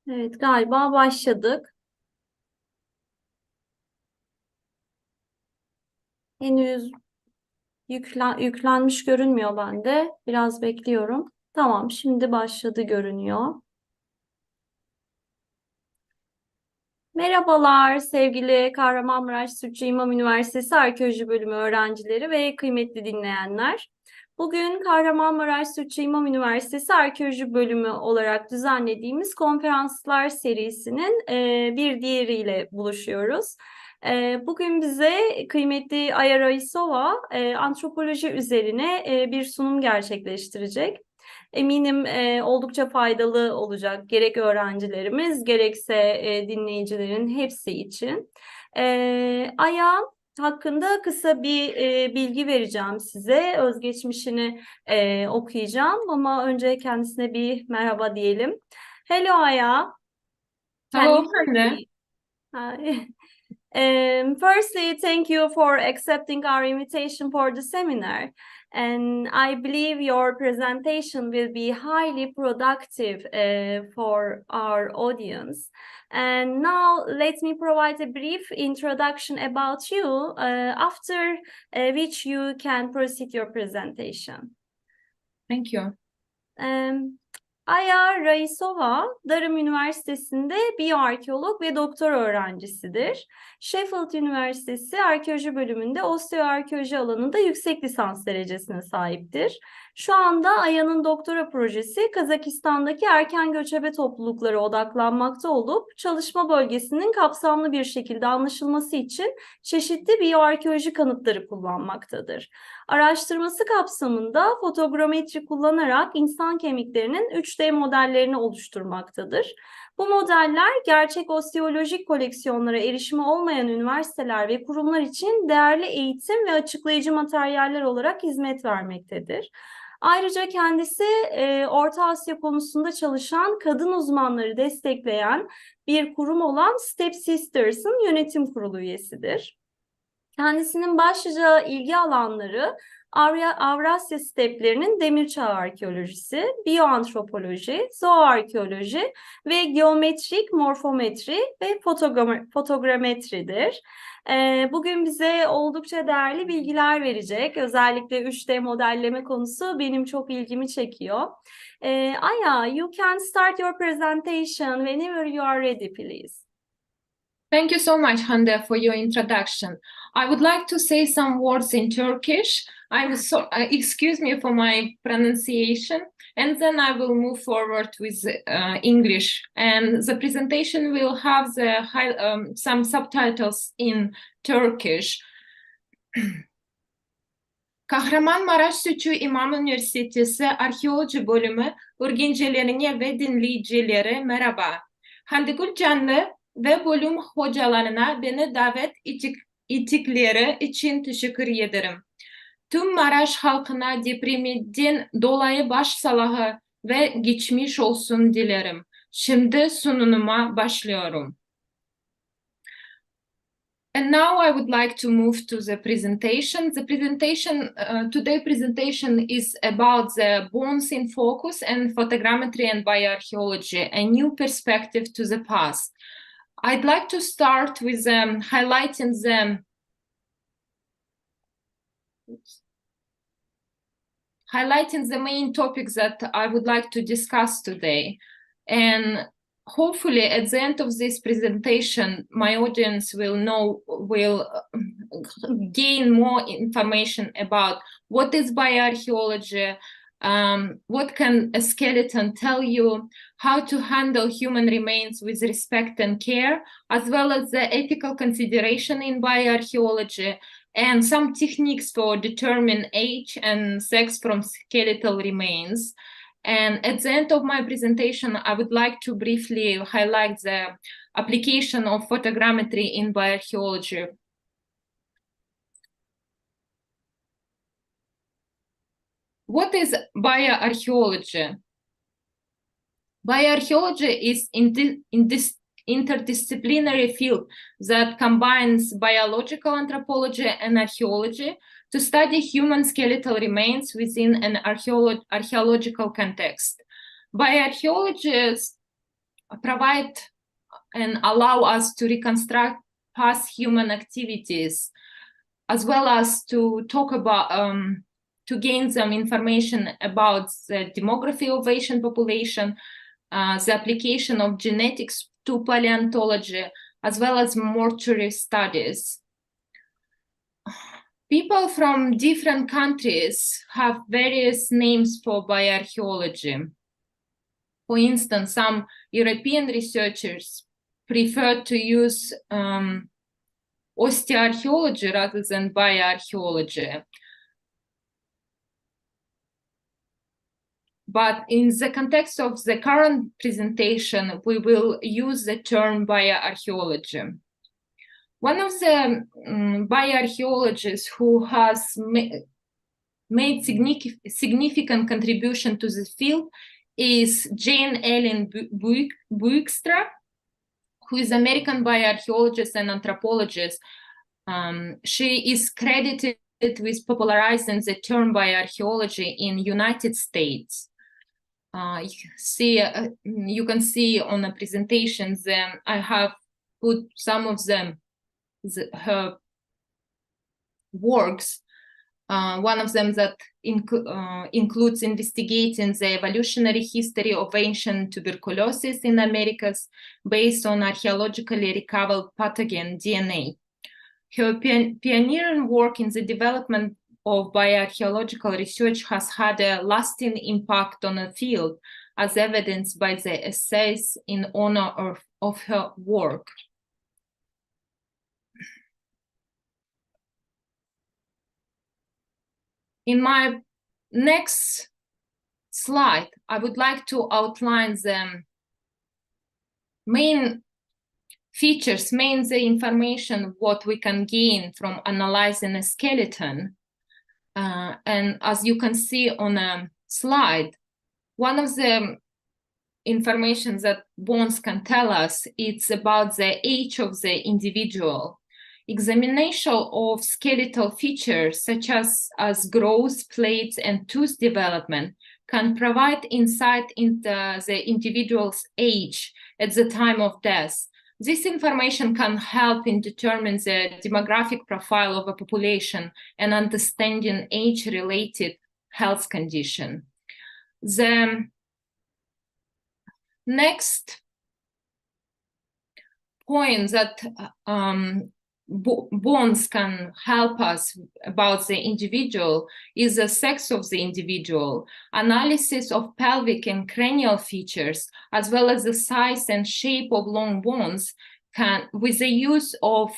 Evet, galiba başladık. Henüz yüklenmiş görünmüyor bende. Biraz bekliyorum. Tamam, şimdi başladı görünüyor. Merhabalar sevgili Kahramanmaraş Türkçe İmam Üniversitesi Arkeoloji Bölümü öğrencileri ve kıymetli dinleyenler. Bugün Kahramanmaraş Türkçe İmam Üniversitesi Arkeoloji Bölümü olarak düzenlediğimiz konferanslar serisinin bir diğeriyle buluşuyoruz. Bugün bize kıymetli Ayara Isova antropoloji üzerine bir sunum gerçekleştirecek. Eminim oldukça faydalı olacak gerek öğrencilerimiz gerekse dinleyicilerin hepsi için. Aya hakkında kısa bir bilgi vereceğim size. Özgeçmişini okuyacağım ama önce kendisine bir merhaba diyelim. Hello Aya, can you Hello, hear Hande. me? Hi. Firstly, thank you for accepting our invitation for the seminar. And I believe your presentation will be highly productive for our audience. And now let me provide a brief introduction about you, after which you can proceed your presentation. Thank you. Um, Aya Raisova, Durham Üniversitesi'nde biyoarkeolog ve doktora öğrencisidir. Sheffield Üniversitesi Arkeoloji Bölümünde osteoarkeoloji alanında yüksek lisans derecesine sahiptir. Şu anda Aya'nın doktora projesi Kazakistan'daki erken göçebe topluluklara odaklanmakta olup çalışma bölgesinin kapsamlı bir şekilde anlaşılması için çeşitli biyoarkeoloji kanıtları kullanmaktadır. Araştırması kapsamında fotogrametri kullanarak insan kemiklerinin 3D modellerini oluşturmaktadır. Bu modeller gerçek osteolojik koleksiyonlara erişimi olmayan üniversiteler ve kurumlar için değerli eğitim ve açıklayıcı materyaller olarak hizmet vermektedir. Ayrıca kendisi Orta Asya konusunda çalışan kadın uzmanları destekleyen bir kurum olan Step Sisters'ın yönetim kurulu üyesidir. Kendisinin başlıca ilgi alanları Avrasya steplerinin demirçağ arkeolojisi, biyoantropoloji, zooarkeoloji ve geometrik morfometri ve fotogrametridir. Bugün bize oldukça değerli bilgiler verecek. Özellikle 3D modelleme konusu benim çok ilgimi çekiyor. Aya, you can start your presentation whenever you are ready, please. Thank you so much, Hande, for your introduction. I would like to say some words in Turkish. Excuse me for my pronunciation, and then I will move forward with English. And the presentation will have some subtitles in Turkish. Kahramanmaraş Sütçü İmam Üniversitesi Arkeoloji Bölümü öğrencilerine ve dinleyicilere merhaba. Hande Gülcanlı ve bölüm hocalarına beni davet ettikleri için teşekkür ederim. Tüm Maraş halkına depreminden dolayı başsağlığı ve geçmiş olsun dilerim. Şimdi sunumuma başlıyorum. And now I would like to move to the presentation. Today's presentation is about the bones in focus and photogrammetry and bioarchaeology, a new perspective to the past. I'd like to start with highlighting the main topics that I would like to discuss today. And hopefully at the end of this presentation, my audience will gain more information about what is bioarchaeology, what can a skeleton tell you, how to handle human remains with respect and care, as well as the ethical consideration in bioarchaeology, and some techniques for determining age and sex from skeletal remains. And at the end of my presentation, I would like to briefly highlight the application of photogrammetry in bioarchaeology. What is bioarchaeology? Bioarchaeology is in this interdisciplinary field that combines biological anthropology and archaeology to study human skeletal remains within an archaeological context. Bioarchaeologists provide and allow us to reconstruct past human activities, as well as to talk about, to gain some information about the demography of Asian population, the application of genetics to paleontology, as well as mortuary studies. People from different countries have various names for bioarchaeology. For instance, some European researchers prefer to use osteoarchaeology rather than bioarchaeology. But in the context of the current presentation, we will use the term bioarchaeology. One of the bioarchaeologists who has made significant contribution to the field is Jane Ellen Buikstra, who is American bioarchaeologist and anthropologist. She is credited with popularizing the term bioarchaeology in United States. You can see on the presentations, I have put some of them, her works. One of them that includes investigating the evolutionary history of ancient tuberculosis in Americas based on archaeologically recovered pathogen DNA. Her pioneering work in the development of bioarchaeological research has had a lasting impact on the field, as evidenced by the essays in honor of her work. In my next slide, I would like to outline the main features, the information, what we can gain from analyzing a skeleton. And as you can see on a slide, one of the information that bones can tell us, it's about the age of the individual. Examination of skeletal features such as growth, plates, and tooth development can provide insight into the individual's age at the time of death. This information can help in determining the demographic profile of a population and understanding age-related health condition. The next point that bones can help us about the individual is the sex of the individual. Analysis of pelvic and cranial features, as well as the size and shape of long bones, can, with the use of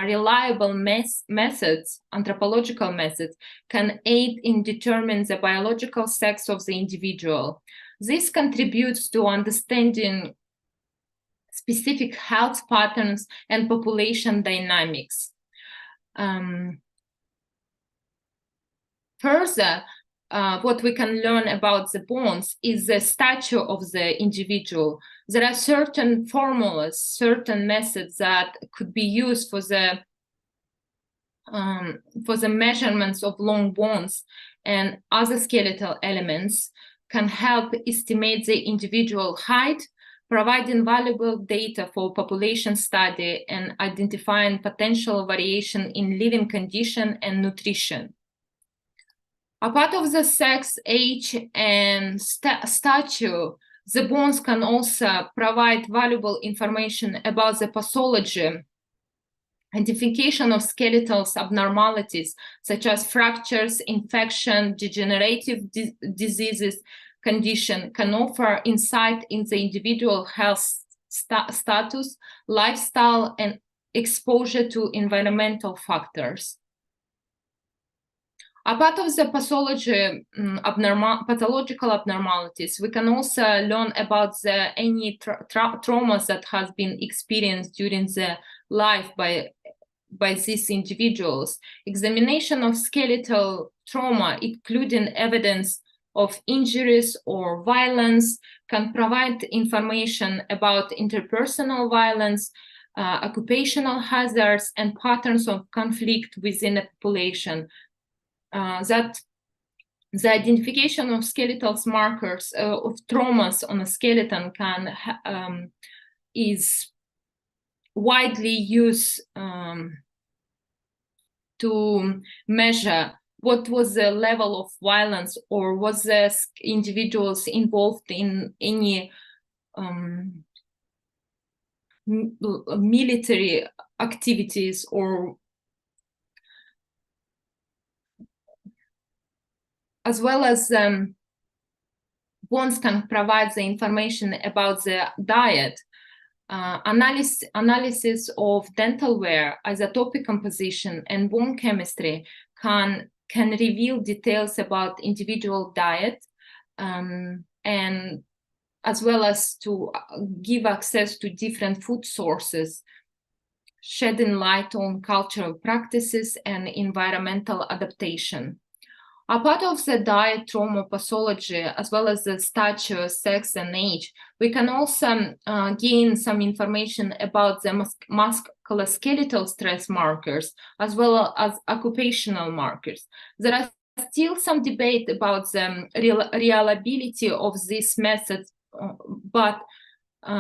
reliable methods, anthropological methods, can aid in determining the biological sex of the individual. This contributes to understanding specific health patterns and population dynamics. Further, what we can learn about the bones is the stature of the individual. There are certain formulas, certain methods that could be used for the measurements of long bones and other skeletal elements can help estimate the individual height, providing valuable data for population study and identifying potential variation in living condition and nutrition. Apart of the sex, age, and stature, the bones can also provide valuable information about the pathology. Identification of skeletal abnormalities such as fractures, infection, degenerative diseases, condition can offer insight in the individual health status, lifestyle, and exposure to environmental factors. Apart of the pathological abnormalities, we can also learn about any traumas that has been experienced during the life by these individuals. Examination of skeletal trauma, including evidence of injuries or violence, can provide information about interpersonal violence, occupational hazards, and patterns of conflict within a population that The identification of skeletal markers of traumas on a skeleton is widely used to measure what was the level of violence, or was the individuals involved in any military activities, or as well as bones can provide the information about the diet. Analysis of dental wear, isotopic composition, and bone chemistry can reveal details about individual diet, and as well as to give access to different food sources, shedding light on cultural practices and environmental adaptation. A part of the diet trauma pathology, as well as the stature, sex, and age, we can also gain some information about the musculoskeletal stress markers, as well as occupational markers. There are still some debate about the reliability of these methods, but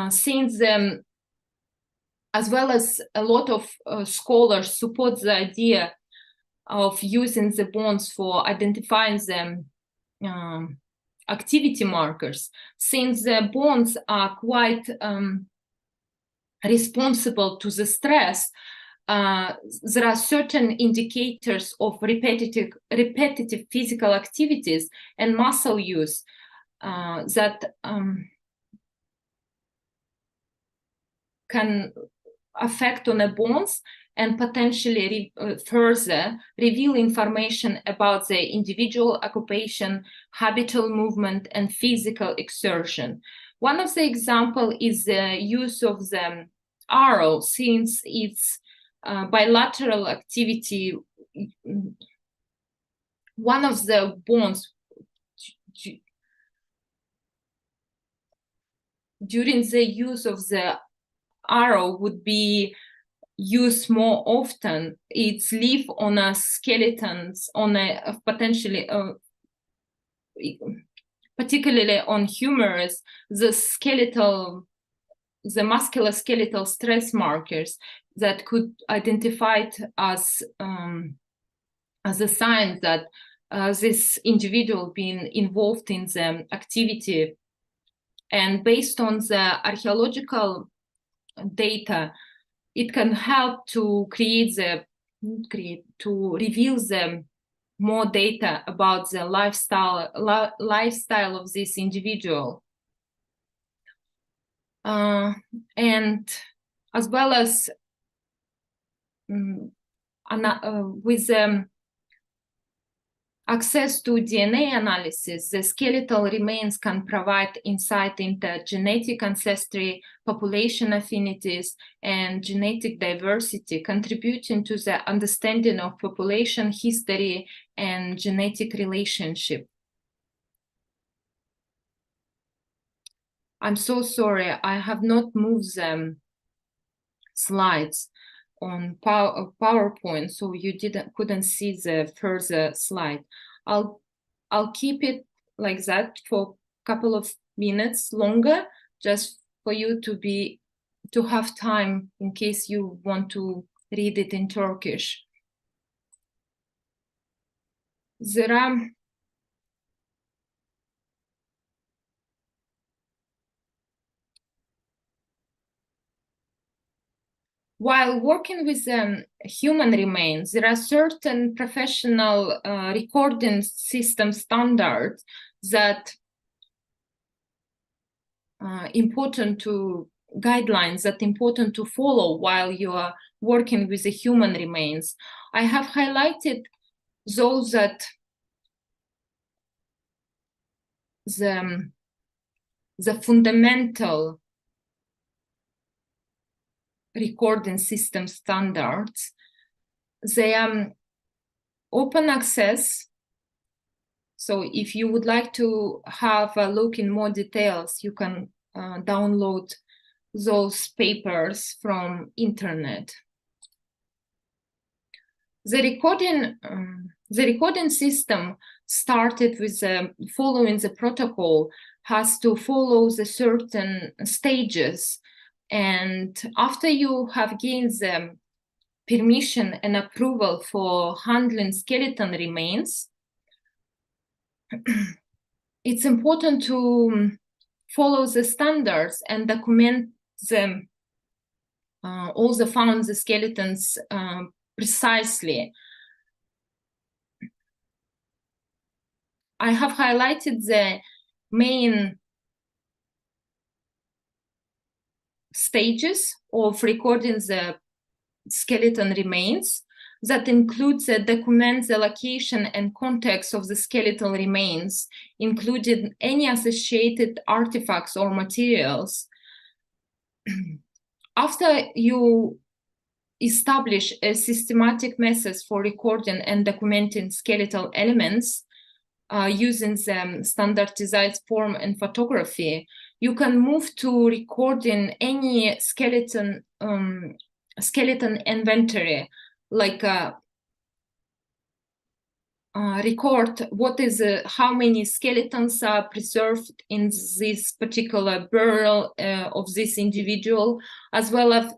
since as well as a lot of scholars support the idea of using the bones for identifying the activity markers, since the bones are quite responsible to the stress. There are certain indicators of repetitive physical activities and muscle use that can affect on the bones and potentially further reveal information about the individual occupation, habitual movement, and physical exertion. One of the examples is the use of the arrow, since its bilateral activity. One of the bones during the use of the arrow would be used more often. It's live on a skeletons, on a potentially particularly on humerus, the musculoskeletal stress markers that could identify it as a sign that this individual being involved in the activity. And based on the archaeological data, it can help to reveal the more data about the lifestyle of this individual, and as well as with access to DNA analysis, the skeletal remains can provide insight into genetic ancestry, population affinities, and genetic diversity, contributing to the understanding of population history and genetic relationship. I'm so sorry, I have not moved the slides on PowerPoint, so you couldn't see the further slide. I'll keep it like that for a couple of minutes longer, just for you to have time in case you want to read it in Turkish. There are while working with human remains, there are certain professional recording system standards that important to follow while you are working with the human remains. I have highlighted those that the fundamental recording system standards. They are open access. So if you would like to have a look in more details, you can download those papers from internet. The recording The recording system started with following the protocol, has to follow the certain stages. And after you have gained the permission and approval for handling skeleton remains, it's important to follow the standards and document them, all the found the skeletons precisely. I have highlighted the main stages of recording the skeleton remains. That includes document the location and context of the skeletal remains, including any associated artifacts or materials. After you establish a systematic method for recording and documenting skeletal elements using the standardized form in photography, you can move to recording any skeleton inventory, like record what is how many skeletons are preserved in this particular burial of this individual, as well as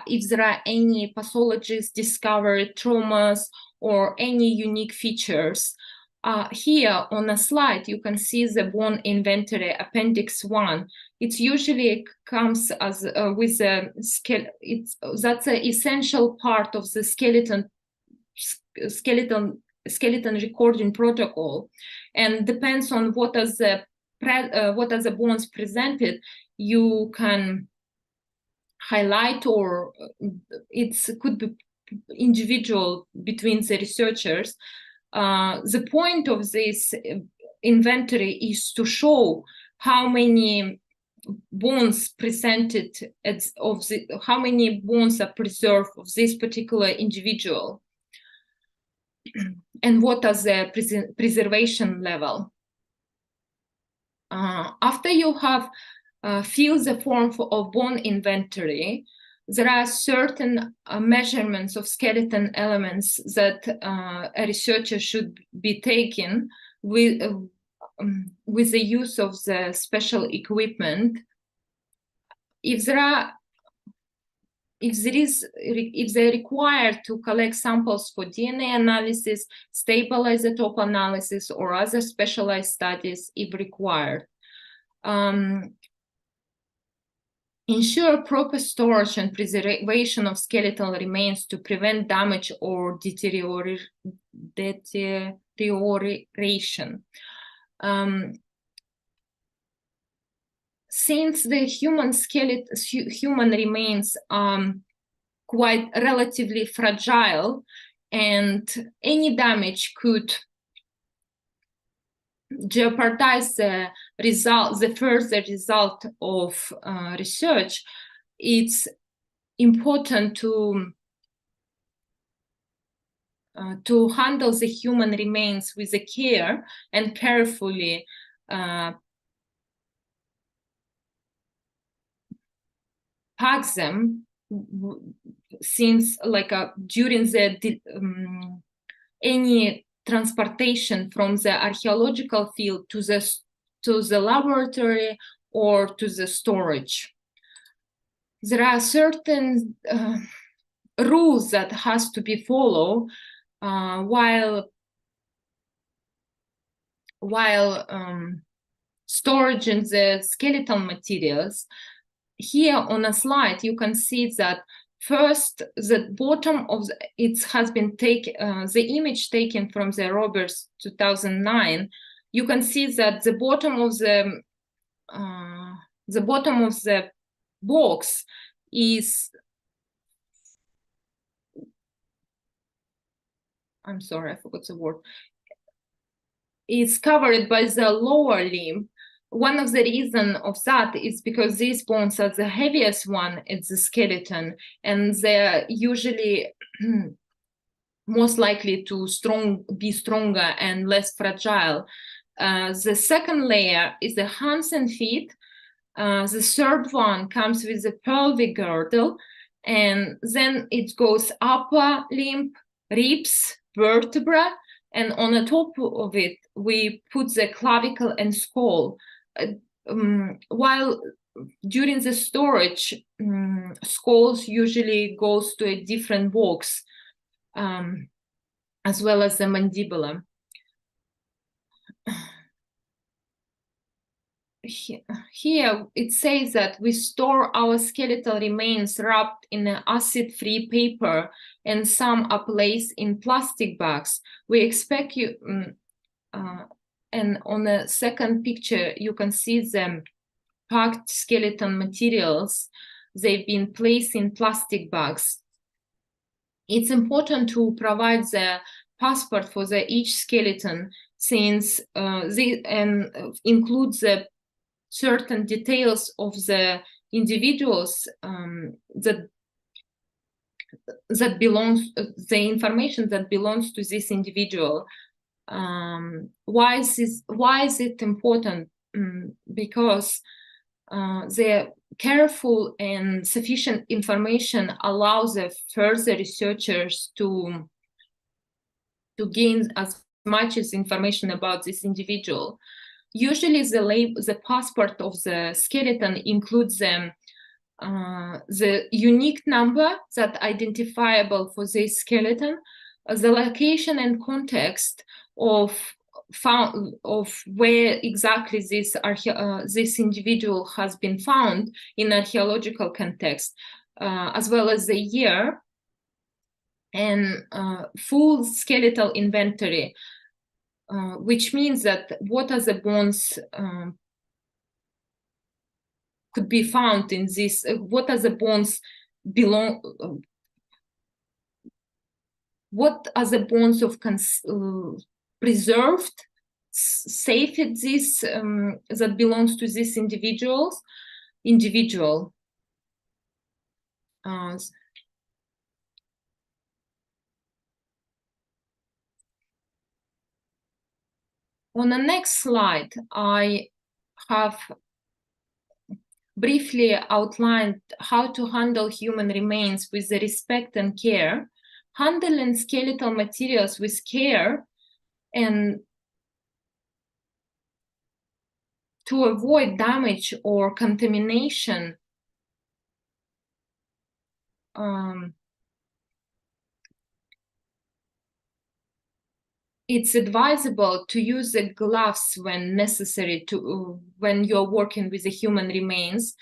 if there are any pathologies discovered, traumas, or any unique features. Here on a slide, you can see the bone inventory appendix 1. It usually comes as with a that's an essential part of the skeleton recording protocol, and depends on what are the bones presented. You can highlight, or it could be individual between the researchers. The point of this inventory is to show how many bones presented how many bones are preserved of this particular individual, and what is the preservation level. After you have filled the form of bone inventory, there are certain measurements of skeleton elements that a researcher should be taking with the use of the special equipment. If they're required to collect samples for DNA analysis, stable isotope analysis, or other specialized studies if required. Ensure proper storage and preservation of skeletal remains to prevent damage or deterioration. Since the human remains are quite relatively fragile, and any damage could jeopardize the further result of research, it's important to handle the human remains with care and carefully pack them, since during the any transportation from the archaeological field to the laboratory or to the storage. There are certain rules that has to be followed while storing the skeletal materials. Here on a slide, you can see that first, the bottom of it has been taken, the image taken from the Roberts 2009. You can see that the bottom of the box is, I'm sorry, I forgot the word, is covered by the lower limb. One of the reasons of that is because these bones are the heaviest one in the skeleton, and they're usually most likely to be stronger and less fragile. The second layer is the hands and feet. The third one comes with the pelvic girdle, and then it goes upper limb, ribs, vertebra, and on the top of it, we put the clavicle and skull. While during the storage, skulls usually goes to a different box, as well as the mandibular. Here it says that we store our skeletal remains wrapped in an acid-free paper, and some are placed in plastic bags. We expect you, and on the second picture, you can see the packed skeleton materials. They've been placed in plastic bags. It's important to provide the passport for each skeleton, since they includes the certain details of the individuals that belongs, the information that belongs to this individual. Why is it important? Because the careful and sufficient information allows the further researchers to gain as much as information about this individual. Usually the passport of the skeleton includes the unique number that identifiable for this skeleton, the location and context of where exactly this individual has been found in archaeological context, as well as the year, and full skeletal inventory, which means that what are the bones could be found in this, what are the bones belong, what are the bones of preserved, safe at this, that belongs to this individual. On the next slide, I have briefly outlined how to handle human remains with the respect and care. Handling skeletal materials with care and to avoid damage or contamination, it's advisable to use the gloves when necessary when you're working with the human remains,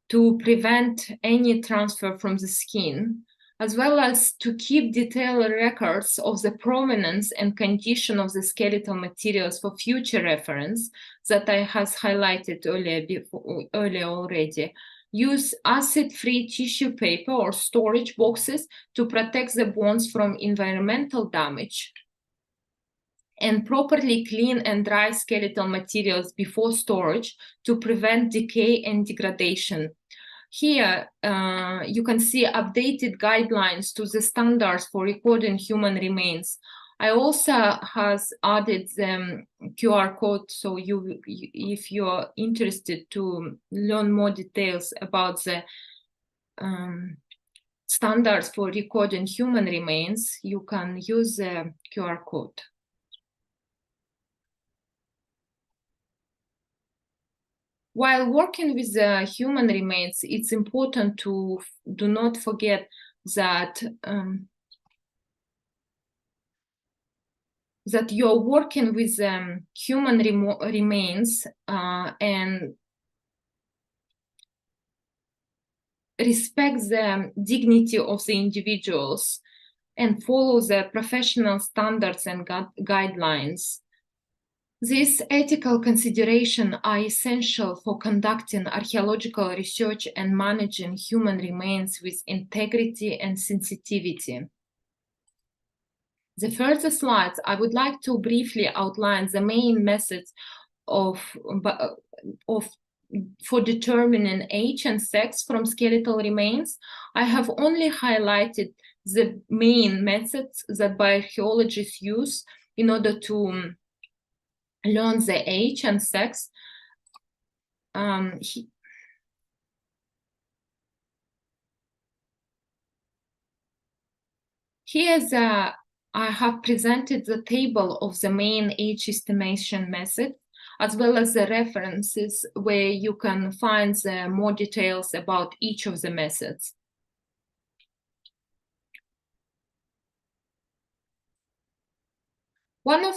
to prevent any transfer from the skin, as well as to keep detailed records of the provenance and condition of the skeletal materials for future reference that I has highlighted earlier already. Use acid-free tissue paper or storage boxes to protect the bones from environmental damage, and properly clean and dry skeletal materials before storage to prevent decay and degradation. Here, you can see updated guidelines to the standards for recording human remains. I also has added the QR code, so if you're interested to learn more details about the standards for recording human remains, you can use the QR code. While working with the human remains, it's important to do not forget that that you're working with human remains and respect the dignity of the individuals and follow the professional standards and guidelines. These ethical considerations are essential for conducting archaeological research and managing human remains with integrity and sensitivity. The further slides, I would like to briefly outline the main methods for determining age and sex from skeletal remains. I have only highlighted the main methods that bioarchaeologists use in order to learn the age and sex. Here's a I have presented the table of the main age estimation method, as well as the references where you can find more details about each of the methods. One of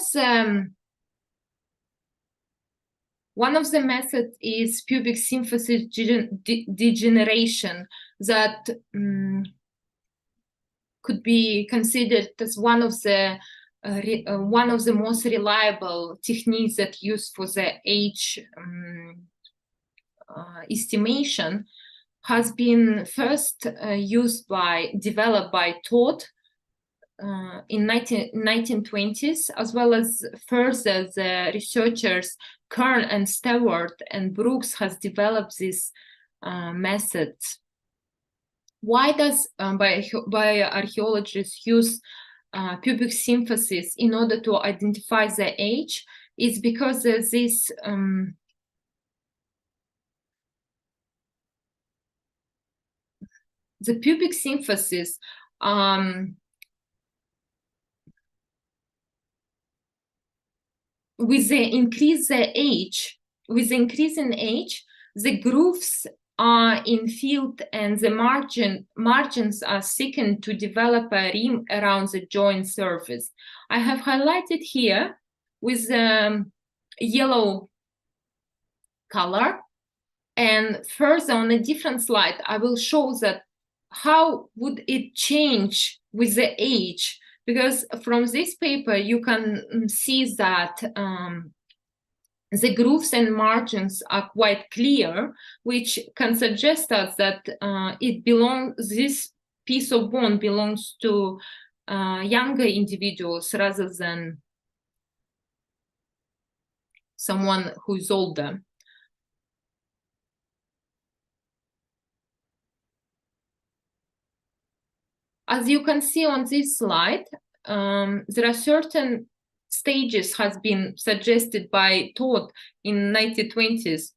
the methods is pubic symphysis degeneration that could be considered as one of the most reliable techniques that used for the age estimation. Has been first developed by Todd in 1920s, as well as further the researchers Kern and Stewart and Brooks has developed this method. Why does bioarchaeologists use pubic symphysis in order to identify the age? It's because this the pubic symphysis with the increase in age, the grooves are infilled and the margins are thickened to develop a rim around the joint surface. I have highlighted here with yellow color, and further on a different slide, I will show that how would it change with the age, because from this paper you can see that the grooves and margins are quite clear, which can suggest us that this piece of bone belongs to younger individuals rather than someone who is older. As you can see on this slide, there are certain stages has been suggested by Todd in 1920s,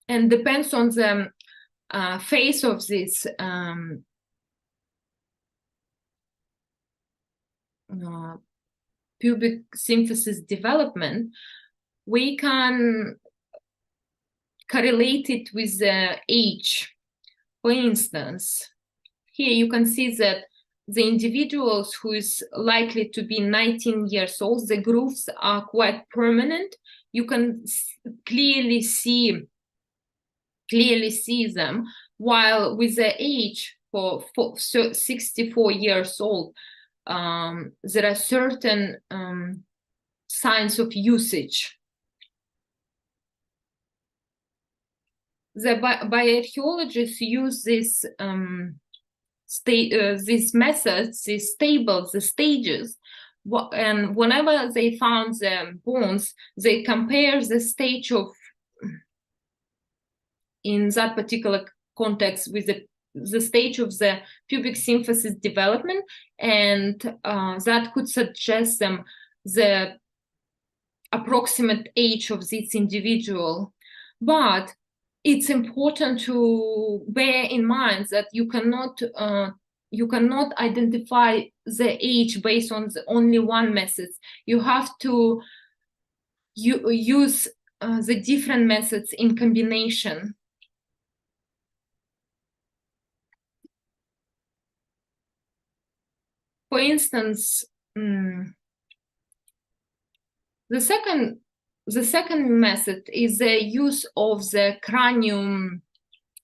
and depends on the phase of this pubic symphysis development, we can correlate it with the age. For instance, here you can see that the individuals who is likely to be 19 years old, the grooves are quite permanent. You can clearly see them, while with the age for 64 years old, there are certain signs of usage. The bioarchaeologists use this these methods, these tables, the stages, and whenever they found the bones, they compare the stage of, in that particular context, with the stage of the pubic symphysis development, and that could suggest them the approximate age of this individual. But it's important to bear in mind that you cannot identify the age based on only one method. You have to use the different methods in combination. For instance, the second method is the use of the cranium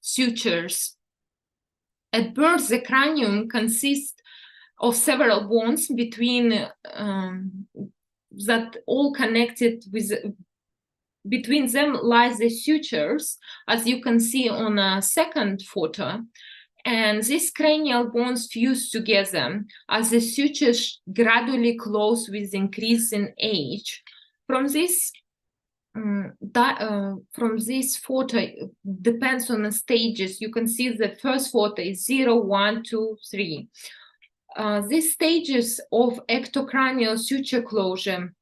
sutures. At birth, the cranium consists of several bones between that all connected with. Between them lies the sutures, as you can see on a second photo. And these cranial bones fuse together as the sutures gradually close with increase in age. From this photo, depends on the stages. You can see the first photo is 0, 1, 2, 3. These stages of ectocranial suture closure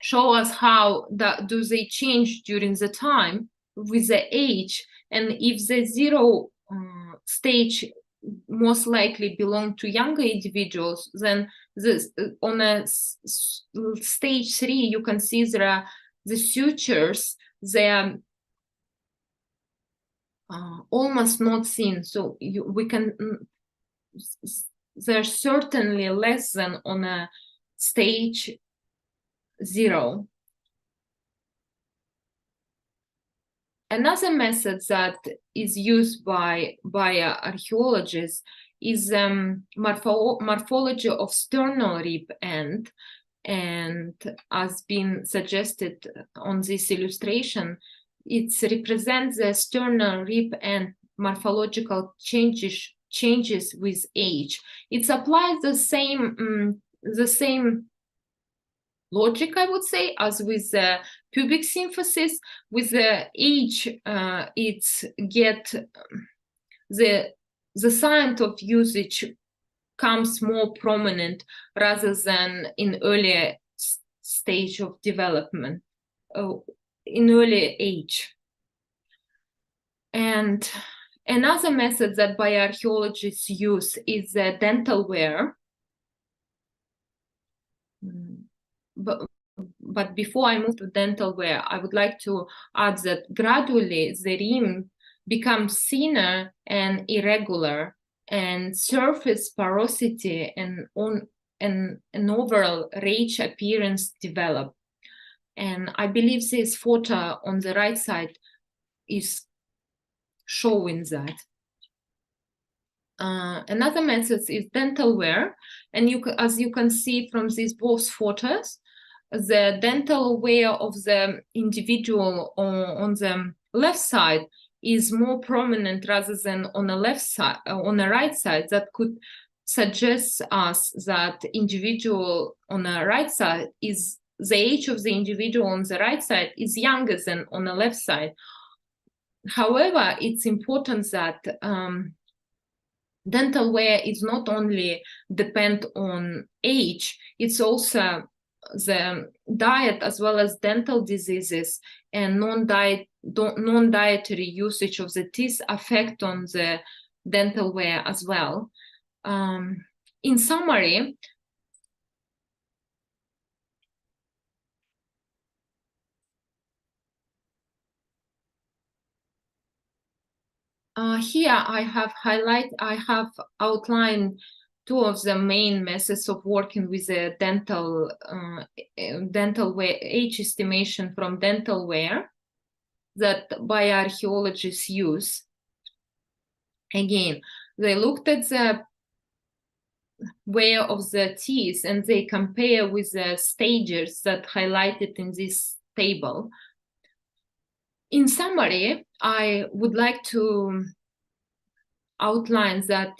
show us how do they change during the time with the age, and if the 0 stage most likely belong to younger individuals, then this on a stage 3 you can see there are the sutures, they are almost not seen, so we can they're certainly less than on a stage 0. Another method that is used by archaeologists is morphology of sternal rib end, and as been suggested on this illustration, it represents the sternal rib end morphological changes with age. It applies the same logic, I would say, as with the pubic symphysis. With the age, it's get the sign of usage comes more prominent rather than in earlier stage of development, in early age. And another method that bioarchaeologists use is the dental wear. But before I move to dental wear, I would like to add that gradually the rim becomes thinner and irregular, and surface porosity and an overall rage appearance develop. And I believe this photo on the right side is showing that. Another method is dental wear, and as you can see from these both photos, the dental wear of the individual on the left side is more prominent rather than on the left side, on the right side. That could suggest us that individual on the right side is the age of the individual on the right side is younger than on the left side. However, it's important that dental wear is not only depend on age, it's also the diet as well as dental diseases and non-dietary usage of the teeth affect on the dental wear as well. In summary, here I have outlined 2 of the main methods of working with the dental wear, age estimation from dental wear that bioarchaeologists use. Again, they looked at the wear of the teeth and they compare with the stages that highlighted in this table. In summary, I would like to outline that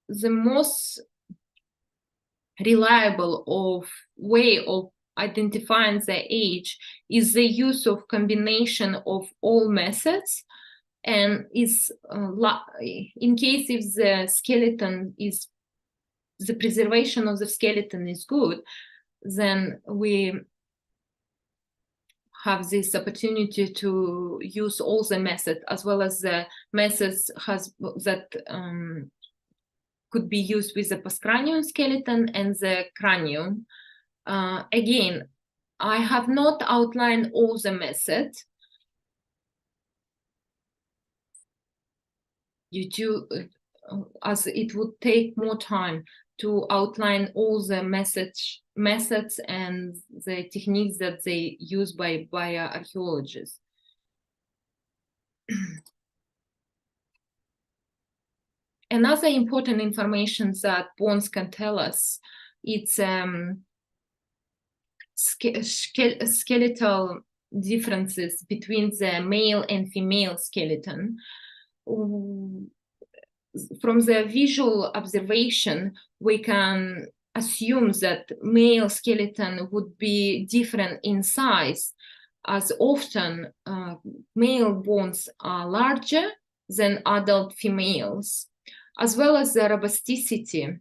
the most reliable way of identifying the age is the use of combination of all methods, and is in case if the skeleton is the preservation of the skeleton is good, then we have this opportunity to use all the methods as well as the methods that could be used with the postcranial skeleton and the cranium. Again, I have not outlined all the methods due to as it would take more time to outline all the methods and the techniques that they use by bioarchaeologists. Another important information that bones can tell us, it's skeletal differences between the male and female skeleton. From the visual observation, we can assume that male skeleton would be different in size, as often male bones are larger than adult females, as well as the robusticity.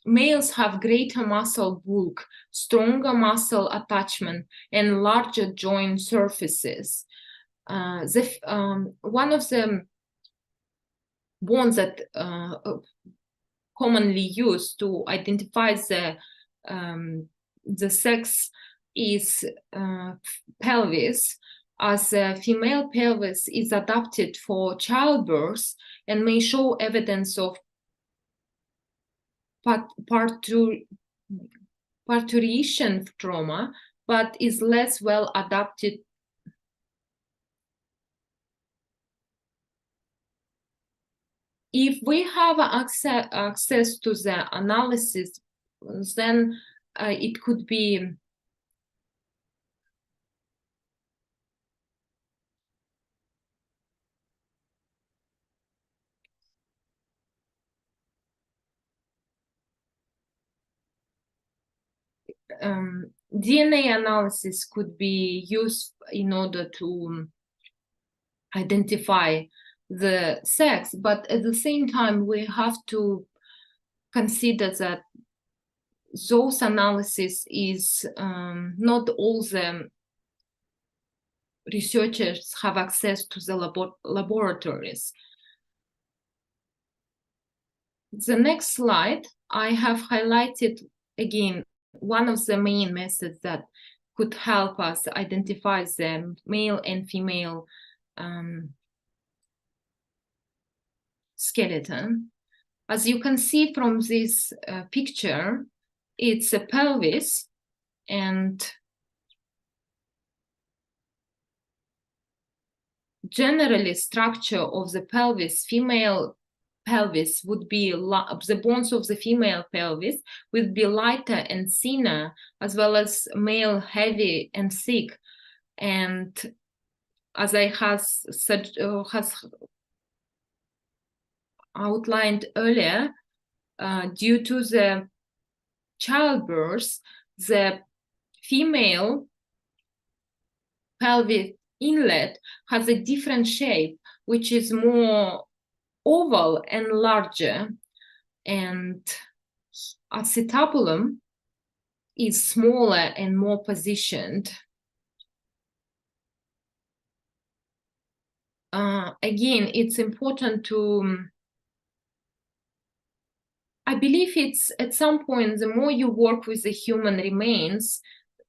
Males have greater muscle bulk, stronger muscle attachment, and larger joint surfaces. One of the bones that commonly used to identify the sex is pelvis, as a female pelvis is adapted for childbirth and may show evidence of parturition trauma, but is less well adapted. If we have access to the analysis, then it could be DNA analysis could be used in order to identify the sex, but at the same time we have to consider that those analysis is not all the researchers have access to the laboratories. The next slide, I have highlighted again one of the main methods that could help us identify the male and female skeleton. As you can see from this picture, it's a pelvis, and generally structure of the pelvis, female pelvis would be, the bones of the female pelvis would be lighter and thinner, as well as male heavy and thick. And as I has outlined earlier, due to the childbirth, the female pelvic inlet has a different shape, which is more oval and larger, and acetabulum is smaller and more positioned. Again, it's important to, I believe it's at some point, the more you work with the human remains,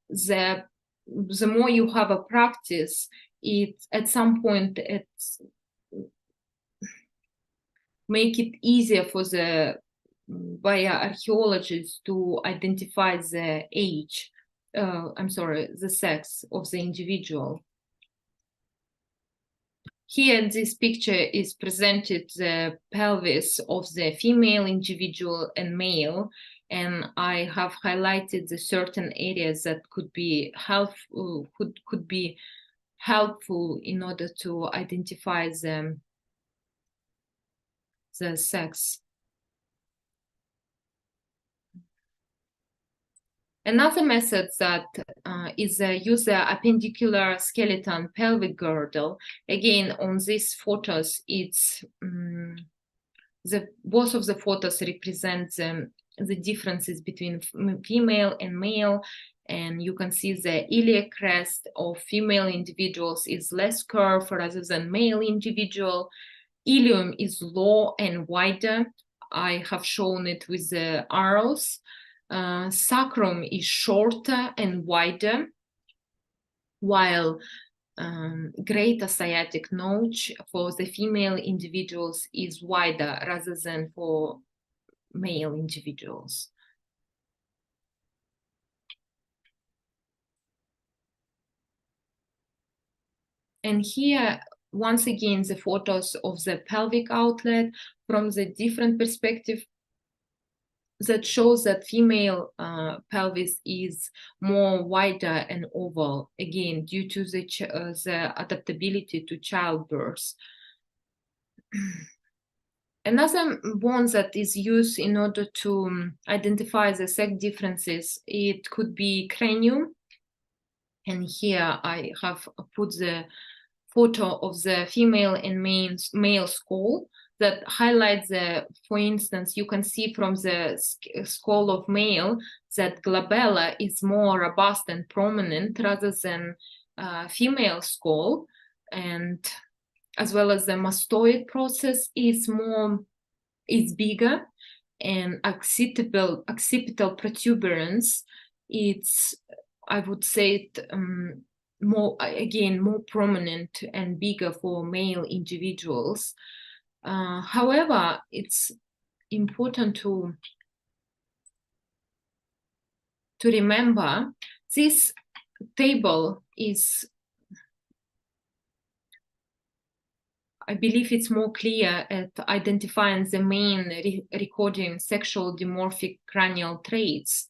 the more you have a practice, at some point it's make it easier for the bioarchaeologists to identify the age, the sex of the individual. Here, this picture is presented the pelvis of the female individual and male, and I have highlighted the certain areas that could be helpful, could be helpful in order to identify the sex. Another method that is use the appendicular skeleton pelvic girdle. Again, on these photos, it's both of the photos represent the differences between female and male, and you can see the iliac crest of female individuals is less curved rather than male individual. Ilium is low and wider. I have shown it with the arrows. Sacrum is shorter and wider, while greater sciatic notch for the female individuals is wider rather than for male individuals. And here, once again, the photos of the pelvic outlet from the different perspective that shows that female pelvis is more wider and oval, again, due to the adaptability to childbirth. Another bone that is used in order to identify the sex differences, it could be cranium. And here I have put the photo of the female and male skull that highlights for instance, you can see from the skull of male that glabella is more robust and prominent rather than female skull. And as well as the mastoid process is bigger, and occipital protuberance, it's, I would say, more prominent and bigger for male individuals. However, it's important to remember this table is, I believe it's more clear at identifying the main recording sexual dimorphic cranial traits.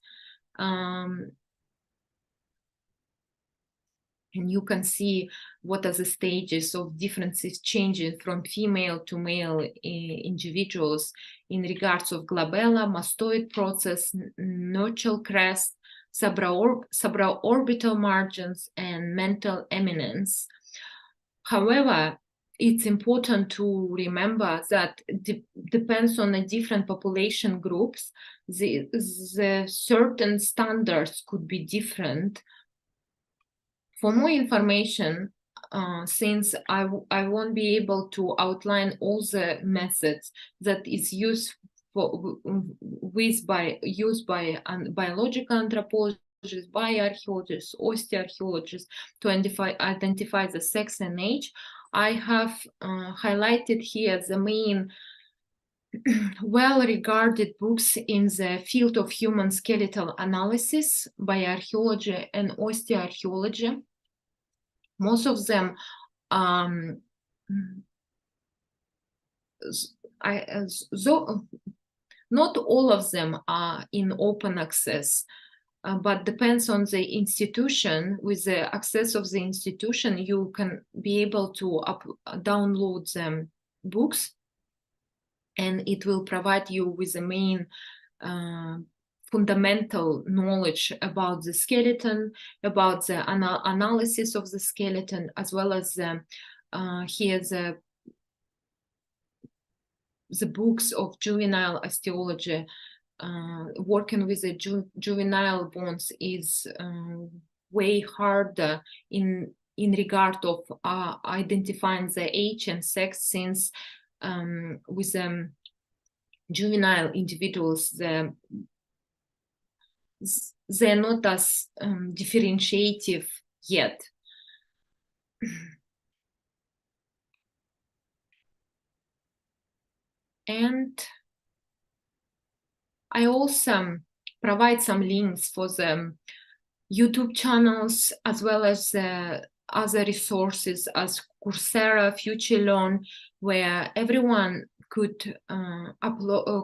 And you can see what are the stages of differences changing from female to male individuals in regards of glabella, mastoid process, nuptial crest, supraorbital margins, and mental eminence. However, it's important to remember that depends on the different population groups, the certain standards could be different. For more information, since I won't be able to outline all the methods that is used by biological anthropologists, bioarchaeologists, osteoarchaeologists to identify the sex and age, I have highlighted here the main well-regarded books in the field of human skeletal analysis, bioarchaeology, and osteoarchaeology. Most of them, not all of them are in open access, but depends on the institution. With the access of the institution, you can be able to download the books, and it will provide you with the main fundamental knowledge about the skeleton, about the analysis of the skeleton, as well as here the books of juvenile osteology. Working with the juvenile bones is way harder in regard of identifying the age and sex, since with juvenile individuals, they're not as differentiative yet. And I also provide some links for the YouTube channels, as well as other resources as Coursera, FutureLearn, where everyone could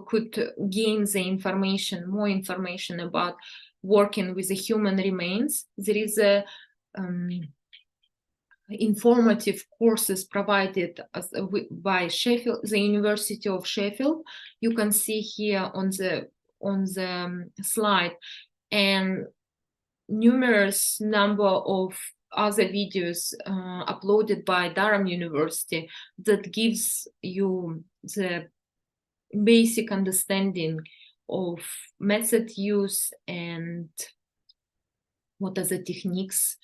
could gain the information, more information about working with the human remains. There is a informative courses provided by Sheffield, the University of Sheffield. You can see here on the slide, and numerous number of other videos uploaded by Durham University that gives you the basic understanding of method use and what are the techniques.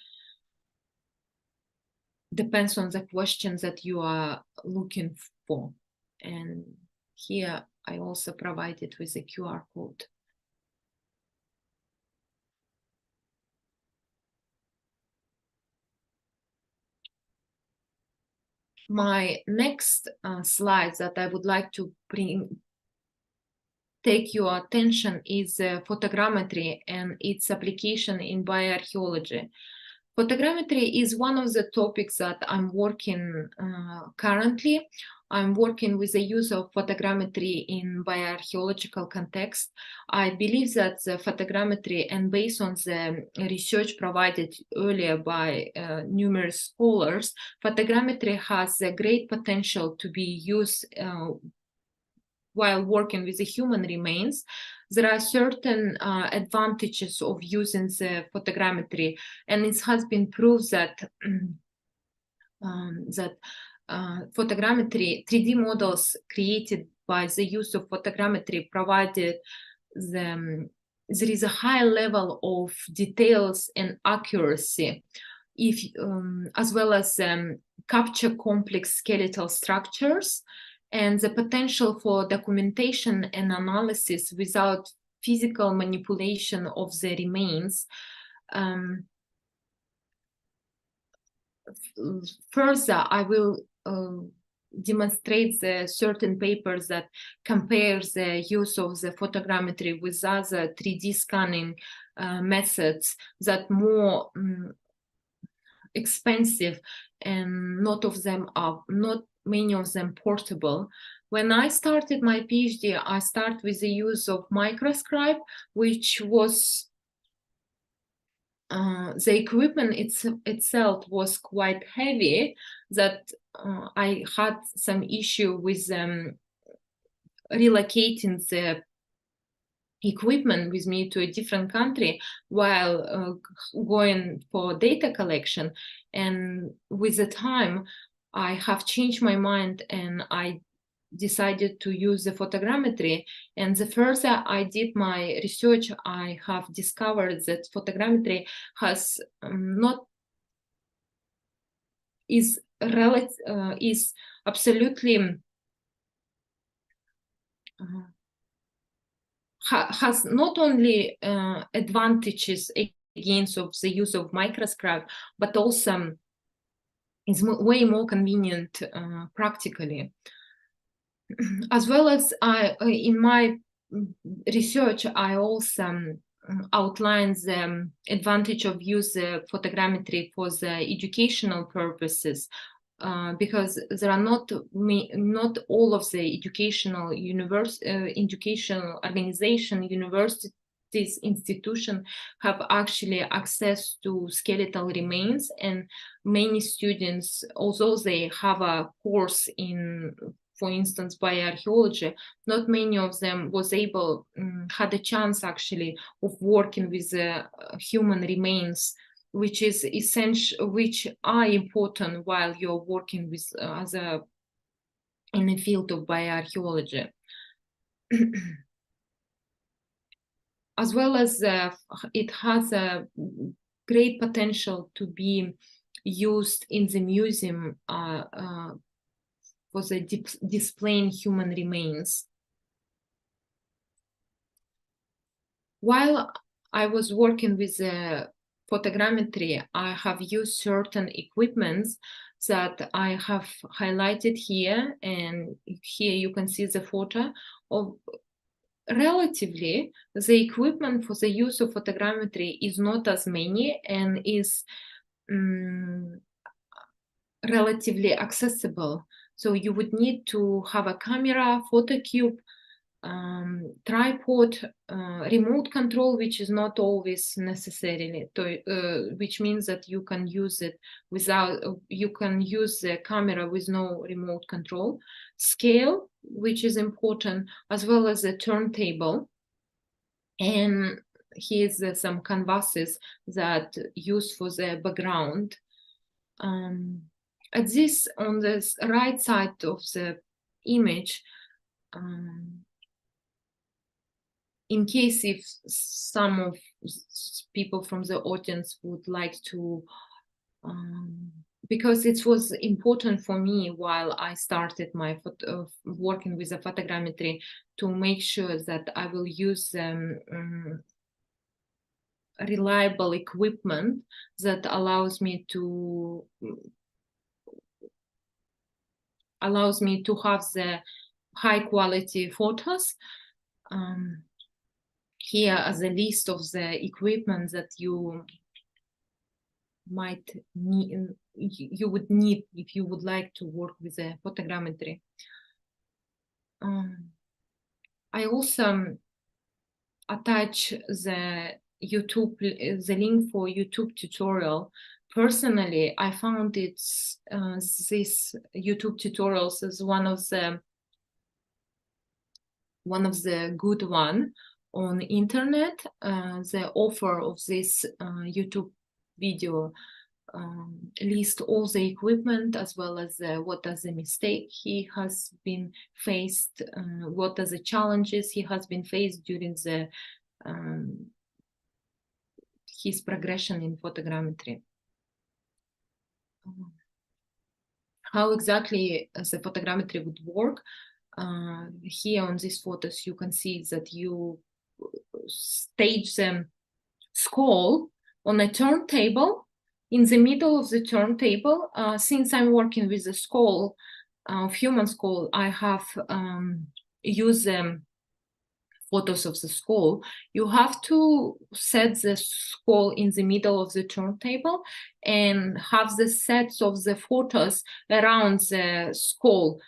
Depends on the questions that you are looking for. And here I also provided with a QR code. My next slide that I would like to take your attention is photogrammetry and its application in bioarchaeology. Photogrammetry is one of the topics that I'm working currently. I'm working with the use of photogrammetry in bioarchaeological context. I believe that the photogrammetry, and based on the research provided earlier by numerous scholars, photogrammetry has a great potential to be used while working with the human remains. There are certain advantages of using the photogrammetry, and it has been proved that photogrammetry, 3D models created by the use of photogrammetry provided there is a high level of details and accuracy as well as capture complex skeletal structures, and the potential for documentation and analysis without physical manipulation of the remains. Further, I will demonstrate the certain papers that compare the use of the photogrammetry with other 3D scanning methods that more expensive, and not many of them portable. When I started my PhD, I started with the use of microscope, which was the equipment itself was quite heavy, that I had some issue with relocating the equipment with me to a different country while going for data collection. And with the time, I have changed my mind and I decided to use the photogrammetry. And the further I did my research, I have discovered that photogrammetry has is absolutely has not only advantages against of the use of microscope, but also is way more convenient practically. As well as in my research, I also outline the advantage of use photogrammetry for the educational purposes, because there are not all of the educational organization, universities, institution have actually access to skeletal remains, and many students, although they have a course in, for instance, bioarchaeology, not many of them had a chance actually of working with human remains, which is essential, which are important while you're working with in the field of bioarchaeology. As well as it has a great potential to be used in the museum for the displaying human remains. While I was working with photogrammetry, I have used certain equipments that I have highlighted here, and here you can see the photo of. Relatively, the equipment for the use of photogrammetry is not as many and is relatively accessible. So you would need to have a camera, photocube, tripod, remote control, which is not always necessarily, which means that you can use it you can use the camera with no remote control, scale, which is important, as well as a turntable. And here's some canvases that use for the background. At this, on the right side of the image, in case if some of people from the audience would like to, because it was important for me while I started my working with the photogrammetry to make sure that I will use reliable equipment that allows me to have the high quality photos. Here as a list of the equipment that you might need, you would need if you would like to work with the photogrammetry. I also attach the link for YouTube tutorial. Personally, I found this YouTube tutorials as one of the good one on internet. The author of this YouTube video list all the equipment, as well as what are the mistake he has been faced, what are the challenges he has been faced during the his progression in photogrammetry. how exactly the photogrammetry would work. Here on these photos, you can see that you stage the skull on a turntable. In the middle of the turntable, since I'm working with the skull of human skull, I have used photos of the skull. You have to set the skull in the middle of the turntable and have the sets of the photos around the skull.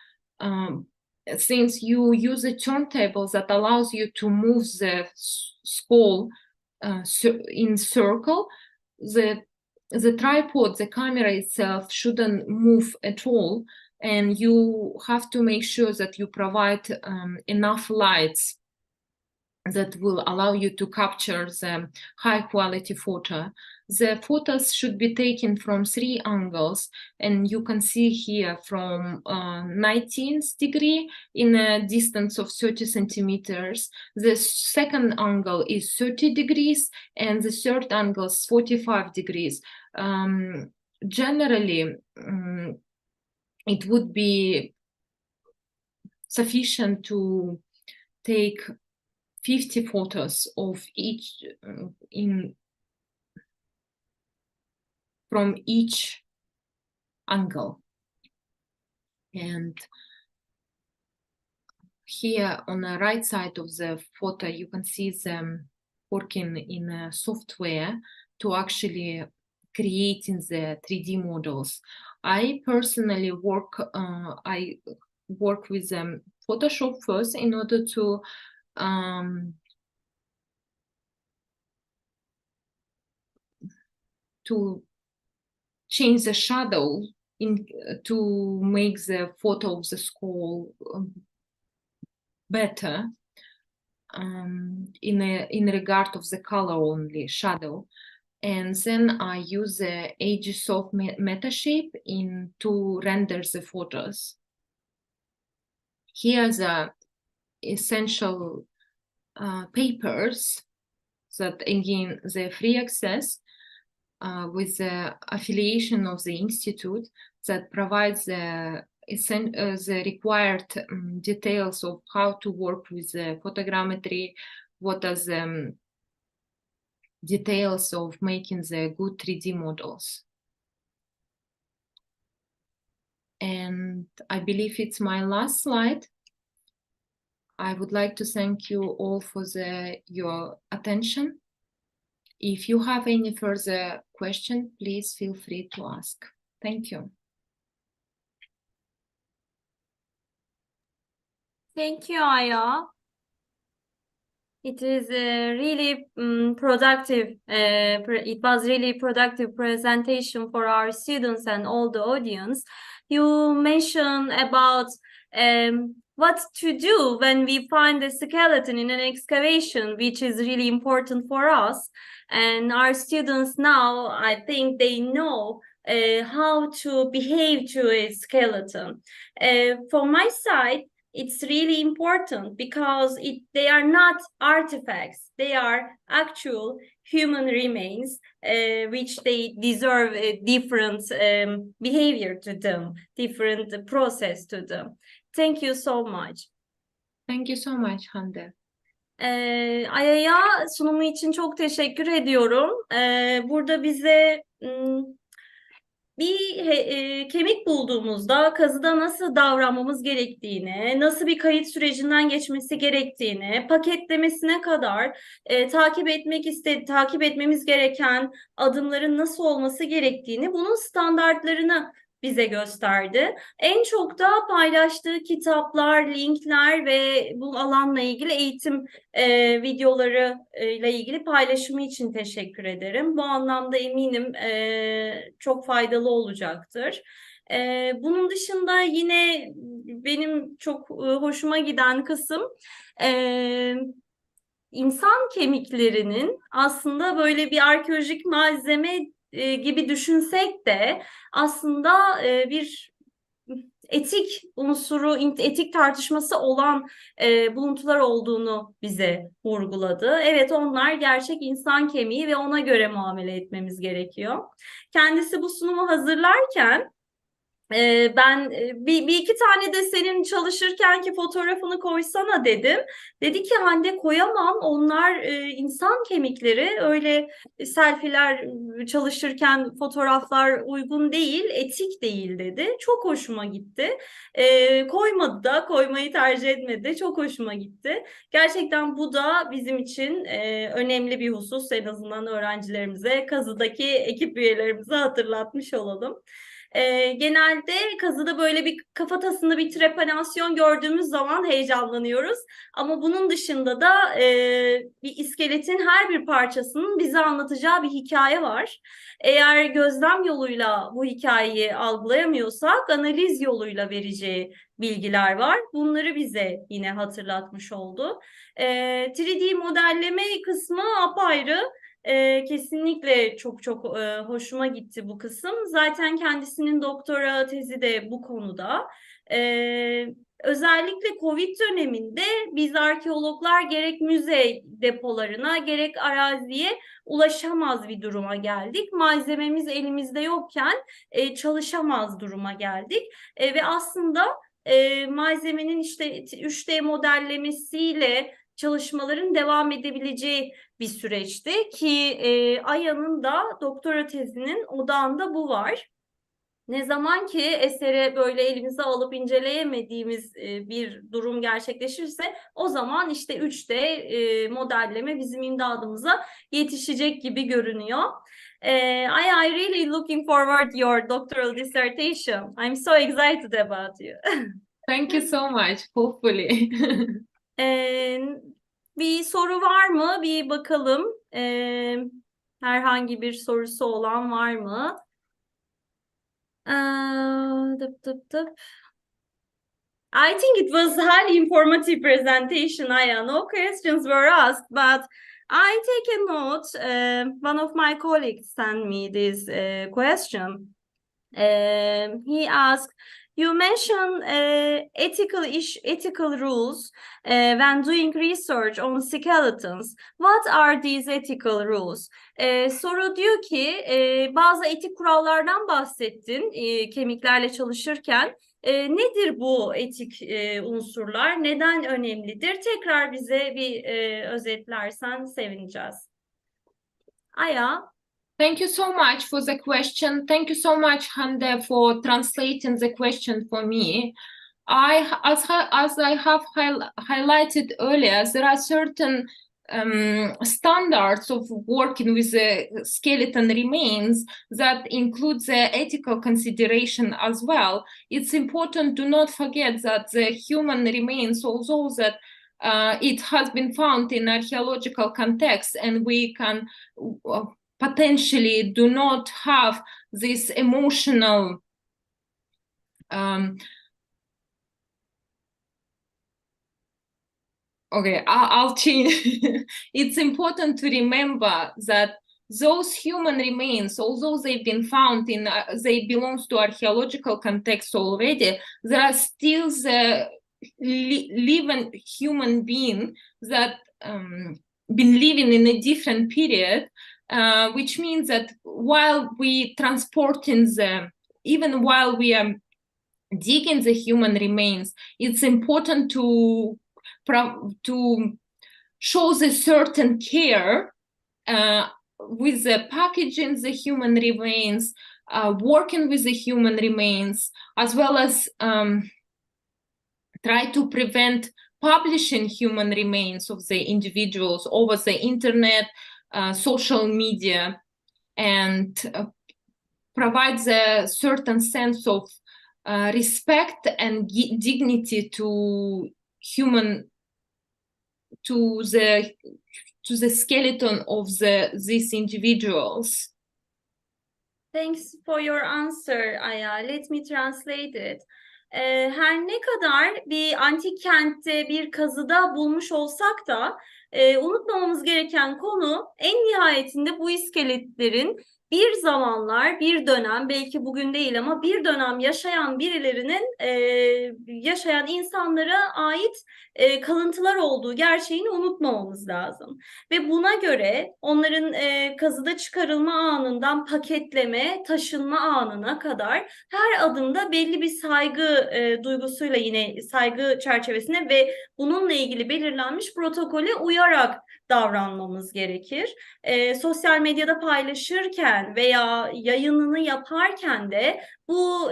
Since you use a turntable that allows you to move the skull in circle, the tripod, the camera itself shouldn't move at all, and you have to make sure that you provide enough lights that will allow you to capture the high quality photo. The photos should be taken from 3 angles, and you can see here from 19th degree in a distance of 30 centimeters. The second angle is 30 degrees, and the third angle is 45 degrees. Generally, it would be sufficient to take 50 photos of each from each angle. And here on the right side of the photo, you can see them working in a software to actually creating the 3D models. I personally work with Photoshop first in order to change the shadow to make the photo of the skull better in regard of the color only shadow. And then I use the Agisoft Metashape to render the photos. Here are the essential papers that, again, they're free access with the affiliation of the institute that provides the required details of how to work with the photogrammetry, what are the details of making the good 3D models. And I believe it's my last slide. I would like to thank you all for your attention. If you have any further question, please feel free to ask. Thank you. Thank you, Aya. It is a really productive. It was really productive presentation for our students and all the audience. You mentioned about what to do when we find a skeleton in an excavation, which is really important for us. And our students now, I think they know how to behave to a skeleton. From my side, it's really important because they are not artifacts. They are actual human remains, which they deserve a different behavior to them, different process to them. Thank you so much. Thank you so much, Hande. Aya'ya sunumu için çok teşekkür ediyorum. Burada bize bir kemik bulduğumuzda kazıda nasıl davranmamız gerektiğini, nasıl bir kayıt sürecinden geçmesi gerektiğini, paketlemesine kadar takip etmemiz gereken adımların nasıl olması gerektiğini, bunun standartlarını bize gösterdi. En çok da paylaştığı kitaplar, linkler ve bu alanla ilgili eğitim videoları ile ilgili paylaşımı için teşekkür ederim. Bu anlamda eminim çok faydalı olacaktır. Bunun dışında yine benim çok hoşuma giden kısım insan kemiklerinin aslında böyle bir arkeolojik malzeme gibi düşünsek de aslında bir etik unsuru, etik tartışması olan buluntular olduğunu bize vurguladı. Evet, onlar gerçek insan kemiği ve ona göre muamele etmemiz gerekiyor. Kendisi bu sunumu hazırlarken ben bir iki tane de senin çalışırkenki fotoğrafını koysana dedim. Dedi ki Hande koyamam, onlar insan kemikleri, öyle selfiler çalışırken fotoğraflar uygun değil, etik değil dedi. Çok hoşuma gitti. Koymadı da, koymayı tercih etmedi. Çok hoşuma gitti. Gerçekten bu da bizim için önemli bir husus. En azından öğrencilerimize, kazıdaki ekip üyelerimize hatırlatmış olalım. Genelde kazıda böyle bir kafatasında bir trepanasyon gördüğümüz zaman heyecanlanıyoruz. Ama bunun dışında da bir iskeletin her bir parçasının bize anlatacağı bir hikaye var. Eğer gözlem yoluyla bu hikayeyi algılayamıyorsak analiz yoluyla vereceği bilgiler var. Bunları bize yine hatırlatmış oldu. 3D modelleme kısmı apayrı. Kesinlikle çok hoşuma gitti bu kısım. Zaten kendisinin doktora tezi de bu konuda. Özellikle Covid döneminde biz arkeologlar gerek müze depolarına gerek araziye ulaşamaz bir duruma geldik. Malzememiz elimizde yokken çalışamaz duruma geldik. Ve aslında malzemenin işte 3D modellemesiyle çalışmaların devam edebileceği bir süreçti ki Aya'nın da doktora tezinin odağında bu var. Ne zaman ki esere böyle elimize alıp inceleyemediğimiz bir durum gerçekleşirse o zaman işte 3D modelleme bizim imdadımıza yetişecek gibi görünüyor. I really looking forward to your doctoral dissertation. I'm so excited about you. Thank you so much. Hopefully. Bir soru var mı? Bir bakalım. Herhangi bir sorusu olan var mı? Tıp tıp tıp. I think it was highly informative presentation, Aya. No questions were asked, but I take a note. One of my colleagues sent me this question. He asked, you mentioned ethical rules when doing research on skeletons. What are these ethical rules? Soru diyor ki bazı etik kurallardan bahsettin kemiklerle çalışırken. Nedir bu etik unsurlar? Neden önemlidir? Tekrar bize bir özetlersen sevineceğiz. Aya. Thank you so much for the question. Thank you so much, Hande, for translating the question for me. As I have highlighted earlier, there are certain standards of working with the skeleton remains that include the ethical consideration as well. It's important to not forget that the human remains, although that it has been found in archaeological context, and we can potentially do not have this emotional okay, I'll change. It's important to remember that those human remains, although they've been found in, they belong to archaeological context already, there are still the living human being that been living in a different period, which means that while we transporting the, even while we are digging the human remains, it's important to show the certain care with the packaging the human remains, working with the human remains, as well as try to prevent publishing human remains of the individuals over the internet, social media, and provides a certain sense of respect and dignity to the skeleton of these individuals. Thanks for your answer, Aya. Let me translate it. Her ne kadar bir antik kentte bir kazıda bulmuş olsak da unutmamamız gereken konu en nihayetinde bu iskeletlerin bir zamanlar, bir dönem, belki bugün değil ama bir dönem yaşayan birilerinin, yaşayan insanlara ait kalıntılar olduğu gerçeğini unutmamamız lazım. Ve buna göre onların kazıda çıkarılma anından paketleme, taşınma anına kadar her adımda belli bir saygı duygusuyla, yine saygı çerçevesine ve bununla ilgili belirlenmiş protokole uyarak davranmamız gerekir. Sosyal medyada paylaşırken veya yayınını yaparken de bu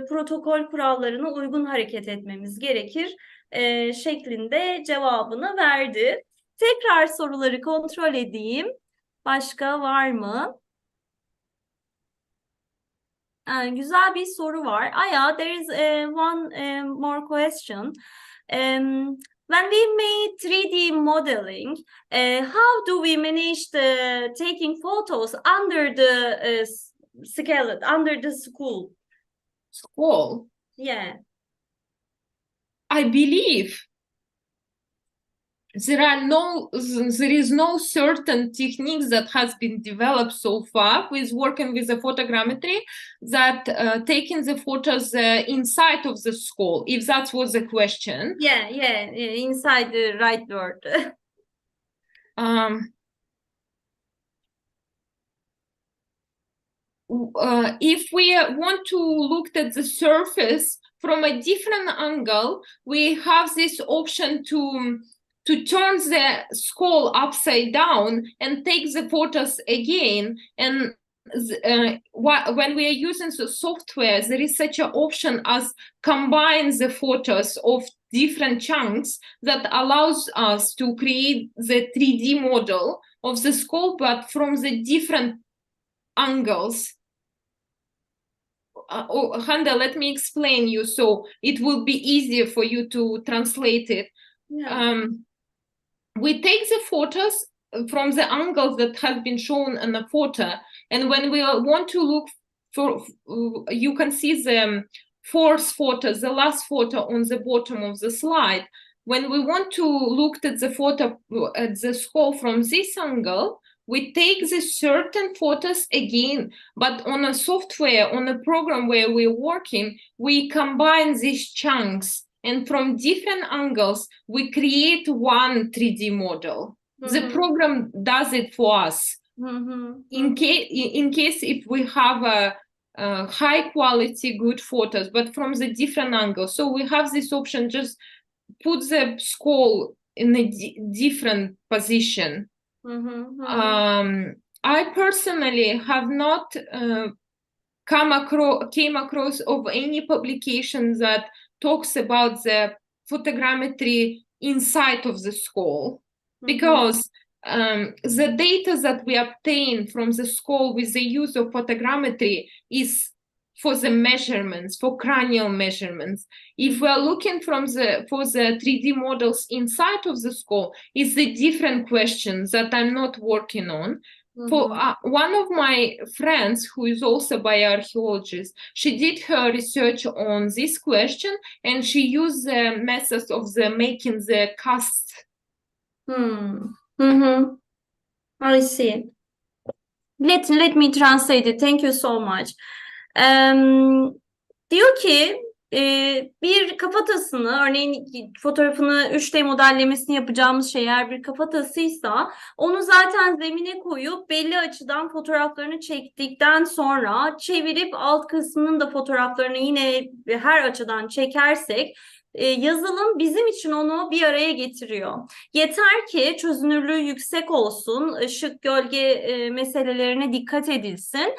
protokol kurallarına uygun hareket etmemiz gerekir şeklinde cevabını verdi. Tekrar soruları kontrol edeyim. Başka var mı? Güzel bir soru var. Aya, there is one more question. When we made 3D modeling, how do we manage the taking photos under the skeleton, under the skull? School. Yeah. I believe there is no certain techniques that has been developed so far with working with the photogrammetry that taking the photos inside of the skull, if that was the question. Yeah, inside the right word. If we want to look at the surface from a different angle, we have this option to turn the skull upside down and take the photos again. And when we are using the software, there is such an option as combine the photos of different chunks that allows us to create the 3D model of the skull, but from the different angles. Handa, let me explain you so it will be easier for you to translate it. Yeah. We take the photos from the angles that have been shown in the photo, and when we want to look for, you can see the fourth photo, the last photo on the bottom of the slide. When we want to look at the photo at the skull from this angle, we take the certain photos again, but on a software, on a program where we're working, we combine these chunks, and from different angles, we create one 3D model. The program does it for us. In case if we have a high quality, good photos, but from the different angles. So we have this option, just put the skull in a different position. I personally have not came across of any publication that talks about the photogrammetry inside of the skull, because the data that we obtain from the skull with the use of photogrammetry is for the measurements, for cranial measurements. If we are looking for the 3D models inside of the skull, it's a different question that I'm not working on. For one of my friends, who is also a bioarchaeologist, she did her research on this question, and she used the methods of making the casts. I see. Let me translate it. Thank you so much. Diyor ki bir kafatasını, örneğin fotoğrafını 3D modellemesini yapacağımız şey eğer bir kafatasıysa, onu zaten zemine koyup belli açıdan fotoğraflarını çektikten sonra çevirip alt kısmının da fotoğraflarını yine her açıdan çekersek yazılım bizim için onu bir araya getiriyor. Yeter ki çözünürlüğü yüksek olsun, ışık, gölge meselelerine dikkat edilsin.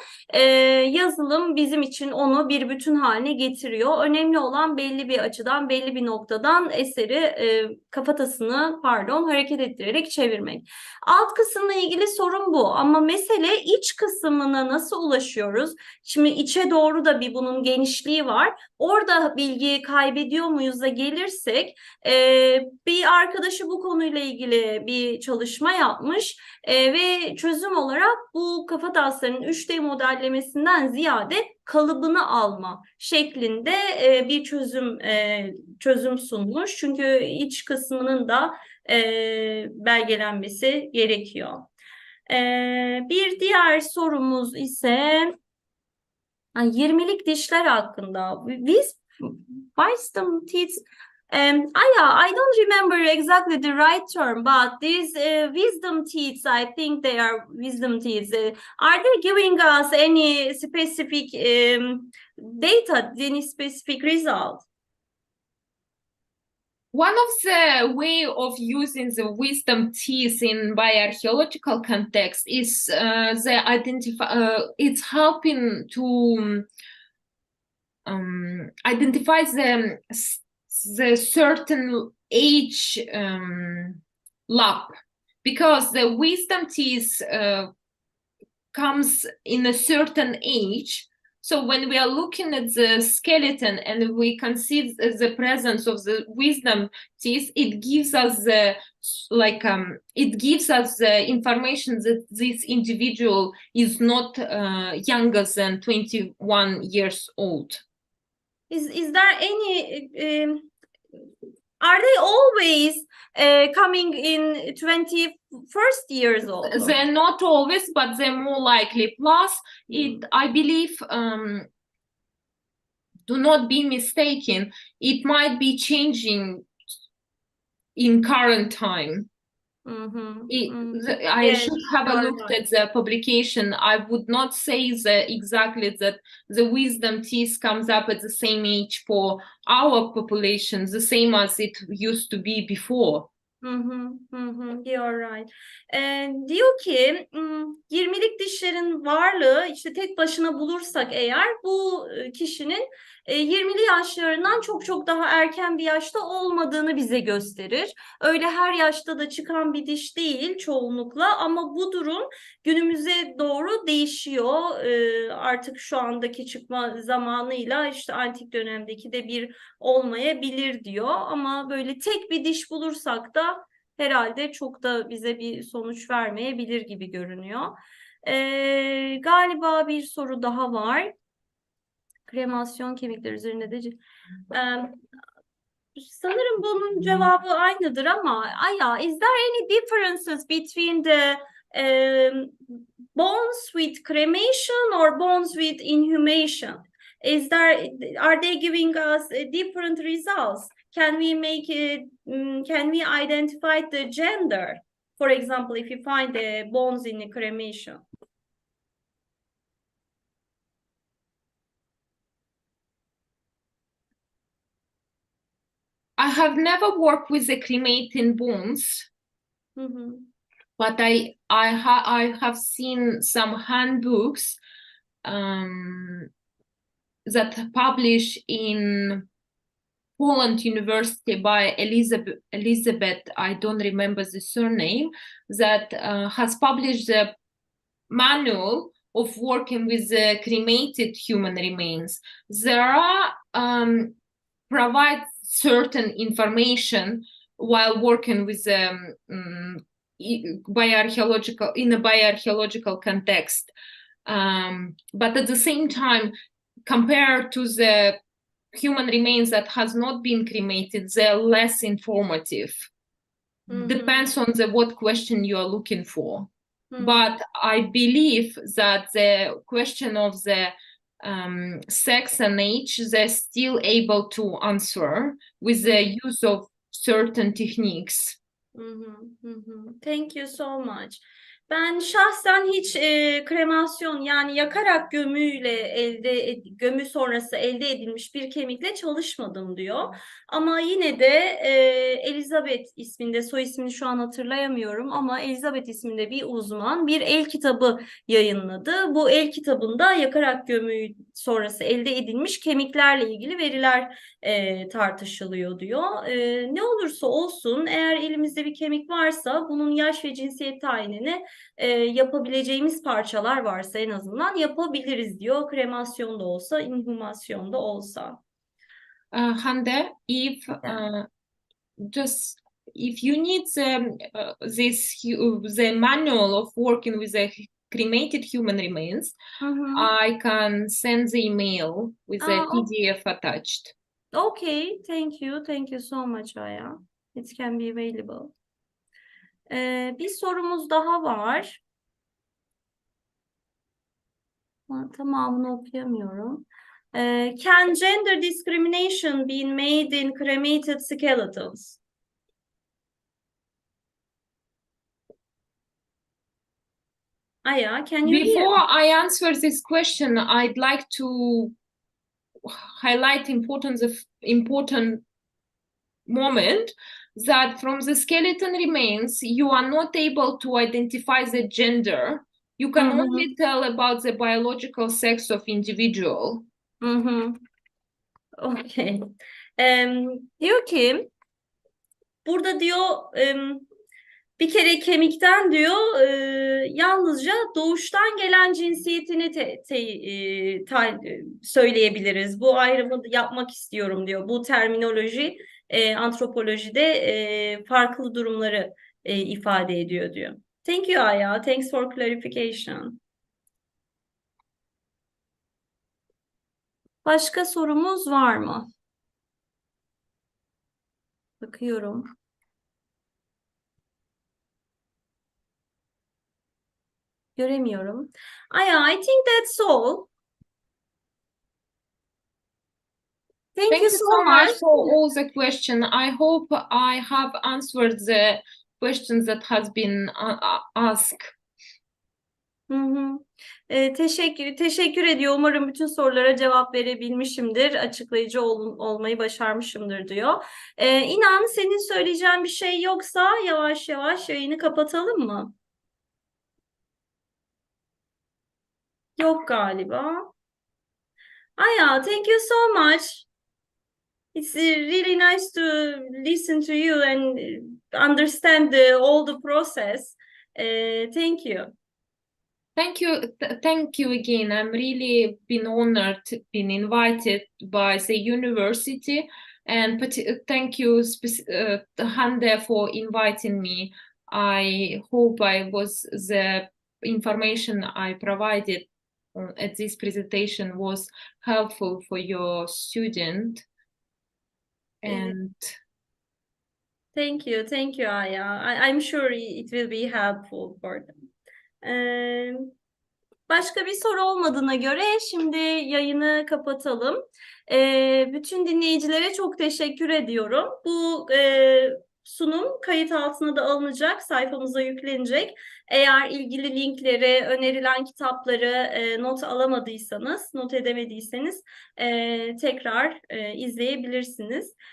Yazılım bizim için onu bir bütün haline getiriyor. Önemli olan belli bir açıdan, belli bir noktadan eseri kafatasını hareket ettirerek çevirmek. Alt kısımla ilgili sorun bu, ama mesele iç kısmına nasıl ulaşıyoruz? Şimdi içe doğru da bunun genişliği var. Orada bilgiyi kaybediyor muyuz da gelirsek, bir arkadaşı bu konuyla ilgili bir çalışma yapmış ve çözüm olarak bu kafataslarının 3D modellemesinden ziyade kalıbını alma şeklinde bir çözüm sunmuş. Çünkü iç kısmının da belgelenmesi gerekiyor. Bir diğer sorumuz ise 20'lik dişler hakkında. Wisdom teeth. Yeah, I don't remember exactly the right term, but these wisdom teeth, I think they are wisdom teeth. Are they giving us any specific data, any specific result? One of the way of using the wisdom teeth in bioarchaeological context is it's helping to identify the certain age lap, because the wisdom teeth comes in a certain age. So when we are looking at the skeleton and we can see the presence of the wisdom teeth, it gives us the information that this individual is not younger than 21 years old. Is there any are they always coming in 21st years old? They're not always, but they're more likely. Plus, I believe, do not be mistaken, it might be changing in current time. I Yes, should have you are looked right. at the publication. I would not say exactly that the wisdom teeth comes up at the same age for our population, the same as it used to be before. You're right. Diyor ki 20'lik dişlerin varlığı işte tek başına bulursak eğer bu kişinin 20'li yaşlarından çok çok daha erken bir yaşta olmadığını bize gösterir. Öyle her yaşta da çıkan bir diş değil çoğunlukla, ama bu durum günümüze doğru değişiyor. Artık şu andaki çıkma zamanıyla işte antik dönemdeki de bir olmayabilir diyor, ama böyle tek bir diş bulursak da herhalde çok da bize bir sonuç vermeyebilir gibi görünüyor. Galiba bir soru daha var. Kremasyon kemikleri üzerinde de sanırım bunun cevabı aynıdır ama is there any differences between the bones with cremation or bones with inhumation? Are they giving us different results? Can we identify the gender? For example, if you find the bones in the cremation. I have never worked with the cremating bones, but I have seen some handbooks that publish in Poland University by Elizabeth, I don't remember the surname, that has published the manual of working with the cremated human remains. There are provide certain information while working with bioarchaeological in a bioarchaeological context, but at the same time, compared to the human remains that has not been cremated, they're less informative. Depends on what question you are looking for. But I believe that the question of the sex and age, they're still able to answer with the use of certain techniques. Thank you so much. Ben şahsen hiç kremasyon, yani yakarak gömü sonrası elde edilmiş bir kemikle çalışmadım diyor. Ama yine de Elizabeth isminde, soy ismini şu an hatırlayamıyorum ama Elizabeth isminde bir uzman bir el kitabı yayınladı. Bu el kitabında yakarak gömü sonrası elde edilmiş kemiklerle ilgili veriler tartışılıyor diyor. Ne olursa olsun, eğer elimizde bir kemik varsa bunun yaş ve cinsiyet tayinini yapabileceğimiz parçalar varsa en azından yapabiliriz diyor. Kremasyon da olsa, inhumasyon da olsa. Hande, if you need the manual of working with the cremated human remains, I can send the email with the PDF attached. Okay, thank you so much, Aya. It can be available. Bir sorumuz daha var. Tamamını okuyamıyorum. Can gender discrimination be made in cremated skeletons? Aya, can you hear? Before I answer this question, I'd like to highlight important moment that from the skeleton remains, you are not able to identify the gender. You can Hı hı, only tell about the biological sex of individual. hı hı. Okay. Diyor ki burada diyor bir kere kemikten diyor yalnızca doğuştan gelen cinsiyetini söyleyebiliriz. Bu ayrımı yapmak istiyorum diyor. Bu terminoloji antropolojide farklı durumları ifade ediyor diyor. Thank you Aya. Thanks for clarification. Başka sorumuz var mı? Bakıyorum. Göremiyorum. Aya, I think that's all. Thank you Thank you so so much much. for all the questions. I hope I have answered the questions that has been asked. Hı hı. Teşekkür ediyor. Umarım bütün sorulara cevap verebilmişimdir. Açıklayıcı olmayı başarmışımdır diyor. İnan senin söyleyeceğin bir şey yoksa yavaş yavaş yayını kapatalım mı? Yok galiba. Aya, thank you so much. It's really nice to listen to you and understand all the process. Thank you. Thank you again. I'm really been honored, been invited by the university, and thank you, Hande, for inviting me. I hope I was the information I provided at this presentation was helpful for your student. And Thank you, Aya. I'm sure it will be helpful for them. Başka bir soru olmadığına göre şimdi yayını kapatalım. Bütün dinleyicilere çok teşekkür ediyorum. Bu sunum kayıt altına da alınacak, sayfamıza yüklenecek. Eğer ilgili linkleri, önerilen kitapları not alamadıysanız, not edemediyseniz tekrar izleyebilirsiniz.